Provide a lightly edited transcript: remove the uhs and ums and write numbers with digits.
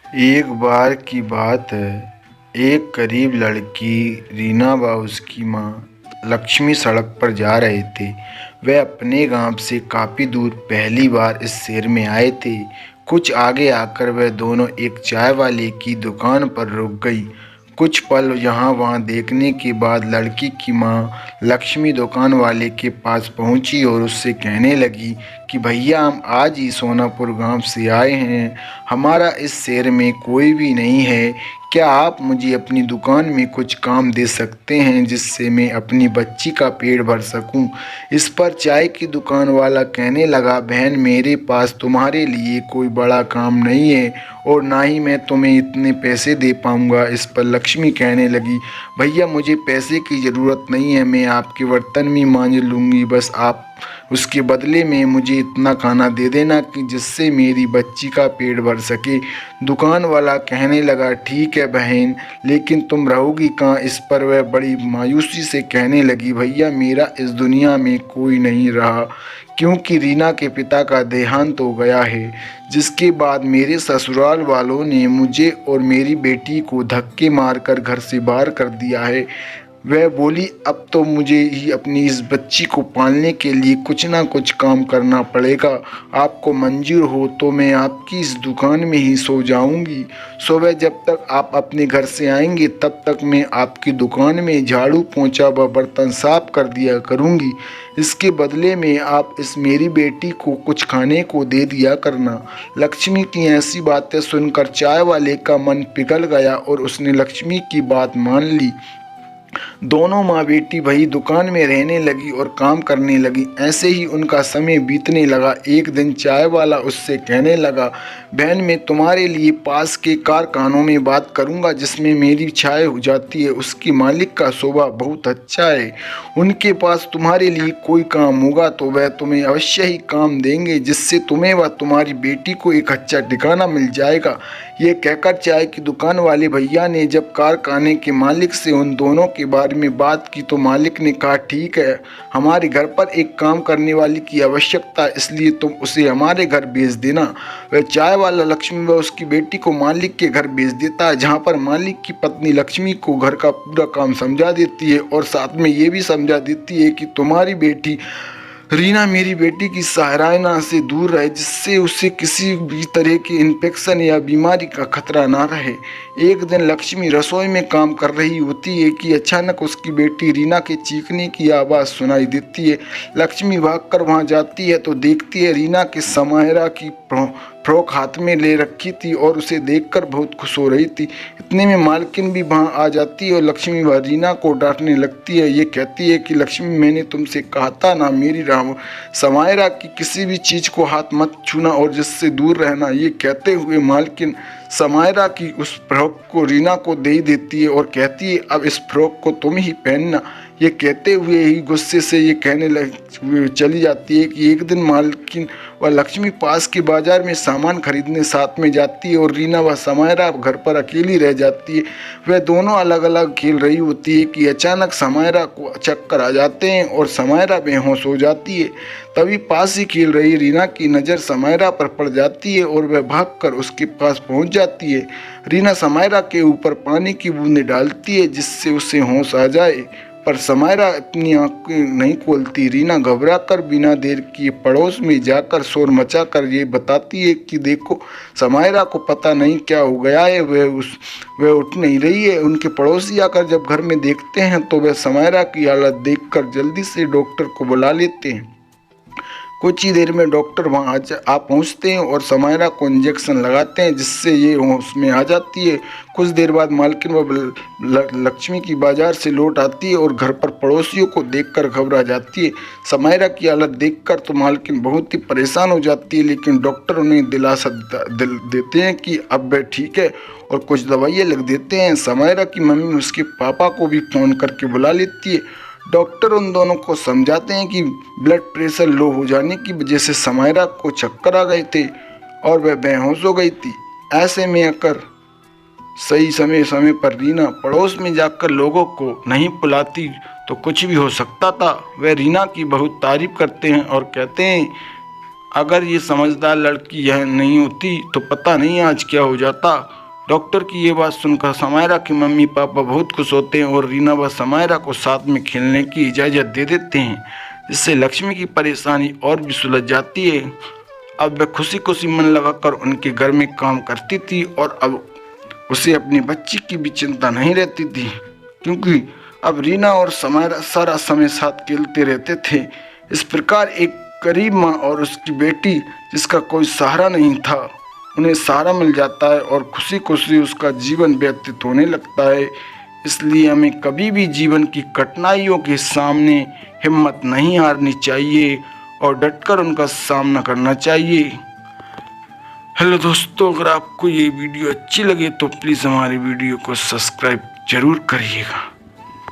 एक बार की बात है। एक गरीब लड़की रीना व उसकी माँ लक्ष्मी सड़क पर जा रहे थे। वे अपने गांव से काफ़ी दूर पहली बार इस शहर में आए थे। कुछ आगे आकर वे दोनों एक चाय वाले की दुकान पर रुक गई। कुछ पल यहाँ वहाँ देखने के बाद लड़की की माँ लक्ष्मी दुकान वाले के पास पहुँची और उससे कहने लगी कि भैया, हम आज ही सोनापुर गांव से आए हैं। हमारा इस शहर में कोई भी नहीं है। क्या आप मुझे अपनी दुकान में कुछ काम दे सकते हैं जिससे मैं अपनी बच्ची का पेट भर सकूं? इस पर चाय की दुकान वाला कहने लगा, बहन, मेरे पास तुम्हारे लिए कोई बड़ा काम नहीं है और ना ही मैं तुम्हें इतने पैसे दे पाऊंगा। इस पर लक्ष्मी कहने लगी, भैया, मुझे पैसे की ज़रूरत नहीं है, मैं आपके बर्तन भी मांज लूँगी, बस आप उसके बदले में मुझे इतना खाना दे देना कि जिससे मेरी बच्ची का पेट भर सके। दुकान वाला कहने लगा, ठीक है बहन, लेकिन तुम रहोगी कहाँ? इस पर वह बड़ी मायूसी से कहने लगी, भैया, मेरा इस दुनिया में कोई नहीं रहा, क्योंकि रीना के पिता का देहांत हो गया है, जिसके बाद मेरे ससुराल वालों ने मुझे और मेरी बेटी को धक्के मारकर घर से बाहर कर दिया है। वह बोली, अब तो मुझे ही अपनी इस बच्ची को पालने के लिए कुछ ना कुछ काम करना पड़ेगा। आपको मंजूर हो तो मैं आपकी इस दुकान में ही सो जाऊंगी। सुबह जब तक आप अपने घर से आएंगे तब तक मैं आपकी दुकान में झाड़ू पोंछा व बर्तन साफ कर दिया करूंगी। इसके बदले में आप इस मेरी बेटी को कुछ खाने को दे दिया करना। लक्ष्मी की ऐसी बातें सुनकर चाय वाले का मन पिघल गया और उसने लक्ष्मी की बात मान ली। दोनों माँ बेटी वही दुकान में रहने लगी और काम करने लगी। ऐसे ही उनका समय बीतने लगा। एक दिन चाय वाला उससे कहने लगा, बहन, मैं तुम्हारे लिए पास के कारखानों में बात करूंगा जिसमें मेरी चाय हो जाती है। उसके मालिक का स्वभाव बहुत अच्छा है। उनके पास तुम्हारे लिए कोई काम होगा तो वह तुम्हें अवश्य ही काम देंगे, जिससे तुम्हें व तुम्हारी बेटी को एक अच्छा ठिकाना मिल जाएगा। ये कहकर चाय की दुकान वाले भैया ने जब कारखाने के मालिक से उन दोनों के बारे में बात की तो मालिक ने कहा, ठीक है, हमारे घर पर एक काम करने वाली की आवश्यकता, इसलिए तुम उसे हमारे घर भेज देना। वह चाय वाला लक्ष्मी व उसकी बेटी को मालिक के घर भेज देता है, जहाँ पर मालिक की पत्नी लक्ष्मी को घर का पूरा काम समझा देती है और साथ में ये भी समझा देती है कि तुम्हारी बेटी रीना मेरी बेटी की सहाराना से दूर रहे, जिससे उसे किसी भी तरह की इन्फेक्शन या बीमारी का खतरा ना रहे। एक दिन लक्ष्मी रसोई में काम कर रही होती है कि अचानक उसकी बेटी रीना के चीखने की आवाज़ सुनाई देती है। लक्ष्मी भागकर वहां जाती है तो देखती है रीना के समायरा की फ्रॉक हाथ में ले रखी थी और उसे देखकर बहुत खुश हो रही थी। इतने में मालकिन भी वहां आ जाती है और लक्ष्मी व रीना को डांटने लगती है। ये कहती है कि लक्ष्मी, मैंने तुमसे कहा था ना, मेरी समायरा की किसी भी चीज़ को हाथ मत छूना और जिससे दूर रहना। ये कहते हुए मालकिन समायरा की उस फ्रॉक को रीना को दे देती है और कहती है, अब इस फ्रॉक को तुम ही पहनना। ये कहते हुए ही गुस्से से ये कहने लग चली जाती है कि एक दिन मालकिन व लक्ष्मी पास के बाजार में सामान खरीदने साथ में जाती है और रीना व समायरा घर पर अकेली रह जाती है। वह दोनों अलग अलग खेल रही होती है कि अचानक समायरा को चक्कर आ जाते हैं और समायरा बेहोश हो जाती है। तभी पास ही खेल रही रीना की नज़र समायरा पर पड़ जाती है और वह भागकर उसके पास पहुंच जाती है। रीना समायरा के ऊपर पानी की बूंदें डालती है जिससे उसे होश आ जाए, पर समायरा अपनी आंखें नहीं खोलती। रीना घबराकर बिना देर किए पड़ोस में जाकर शोर मचाकर ये बताती है कि देखो, समायरा को पता नहीं क्या हो गया है, वह उठ नहीं रही है। उनके पड़ोसी आकर जब घर में देखते हैं तो वह समायरा की हालत देखकर जल्दी से डॉक्टर को बुला लेते हैं। कुछ ही देर में डॉक्टर वहां आ पहुंचते हैं और समायरा को इंजेक्शन लगाते हैं जिससे ये होश में आ जाती है। कुछ देर बाद मालकिन व लक्ष्मी की बाजार से लौट आती है और घर पर पड़ोसियों को देखकर घबरा जाती है। समायरा की हालत देखकर तो मालकिन बहुत ही परेशान हो जाती है, लेकिन डॉक्टर उन्हें दिलासा देते हैं कि अब वह ठीक है और कुछ दवाइयाँ लिख देते हैं। समायरा की मम्मी उसके पापा को भी फ़ोन करके बुला लेती है। डॉक्टर उन दोनों को समझाते हैं कि ब्लड प्रेशर लो हो जाने की वजह से समायरा को चक्कर आ गए थे और वह बेहोश हो गई थी। ऐसे में अगर सही समय पर रीना पड़ोस में जाकर लोगों को नहीं बुलाती तो कुछ भी हो सकता था। वह रीना की बहुत तारीफ करते हैं और कहते हैं, अगर ये समझदार लड़की यह नहीं होती तो पता नहीं आज क्या हो जाता। डॉक्टर की ये बात सुनकर समायरा के मम्मी पापा बहुत खुश होते हैं और रीना व समायरा को साथ में खेलने की इजाज़त दे देते हैं, जिससे लक्ष्मी की परेशानी और भी सुलझ जाती है। अब वह खुशी खुशी मन लगाकर उनके घर में काम करती थी और अब उसे अपनी बच्ची की भी चिंता नहीं रहती थी, क्योंकि अब रीना और समायरा सारा समय साथ खेलते रहते थे। इस प्रकार एक गरीब माँ और उसकी बेटी जिसका कोई सहारा नहीं था, उन्हें सहारा मिल जाता है और खुशी खुशी उसका जीवन व्यतीत होने लगता है। इसलिए हमें कभी भी जीवन की कठिनाइयों के सामने हिम्मत नहीं हारनी चाहिए और डटकर उनका सामना करना चाहिए। हेलो दोस्तों, अगर आपको ये वीडियो अच्छी लगे तो प्लीज़ हमारे वीडियो को सब्सक्राइब जरूर करिएगा।